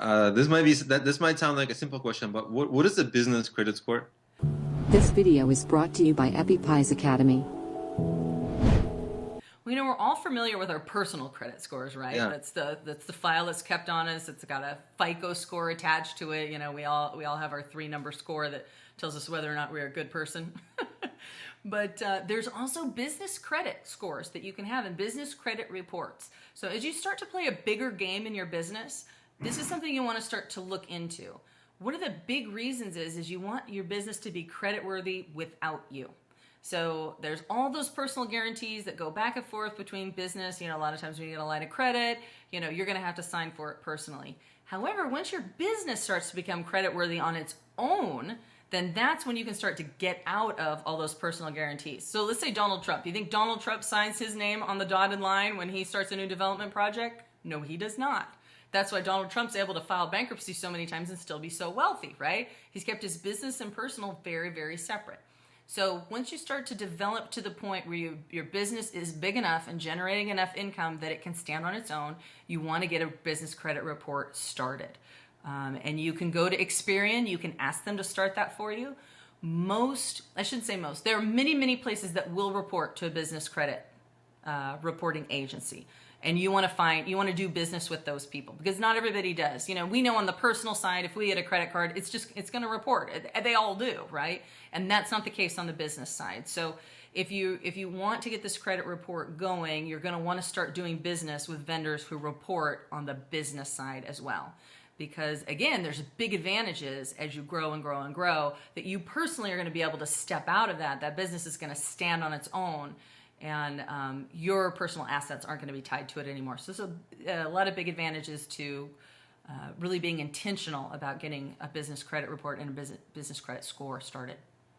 This might sound like a simple question, but what is the business credit score? This video is brought to you by EpiPie's Academy. We know we're all familiar with our personal credit scores, right? Yeah. That's the file that's kept on us. It's got a FICO score attached to it. You know, we all have our 3-number score that tells us whether or not we're a good person. But there's also business credit scores that you can have and business credit reports. So as you start to play a bigger game in your business, this is something you want to start to look into. One of the big reasons is you want your business to be creditworthy without you. So there's all those personal guarantees that go back and forth between business. You know, a lot of times when you get a line of credit, you know, you're going to have to sign for it personally. However, once your business starts to become creditworthy on its own, then that's when you can start to get out of all those personal guarantees. So let's say Donald Trump. Do you think Donald Trump signs his name on the dotted line when he starts a new development project? No, he does not. That's why Donald Trump's able to file bankruptcy so many times and still be so wealthy, right? He's kept his business and personal very, very separate. So once you start to develop to the point where your business is big enough and generating enough income that it can stand on its own, you want to get a business credit report started. And you can go to Experian. You can ask them to start that for you. I shouldn't say most. There are many, many places that will report to a business credit reporting agency. And you want to do business with those people because not everybody does. You know, we know on the personal side, if we get a credit card, it's going to report. They all do, right? And that's not the case on the business side. So if you want to get this credit report going, you're going to want to start doing business with vendors who report on the business side as well. Because again, there's big advantages as you grow and grow and grow that you personally are going to be able to step out of that. That business is going to stand on its own. And your personal assets aren't going to be tied to it anymore. So there's a lot of big advantages to really being intentional about getting a business credit report and a business credit score started.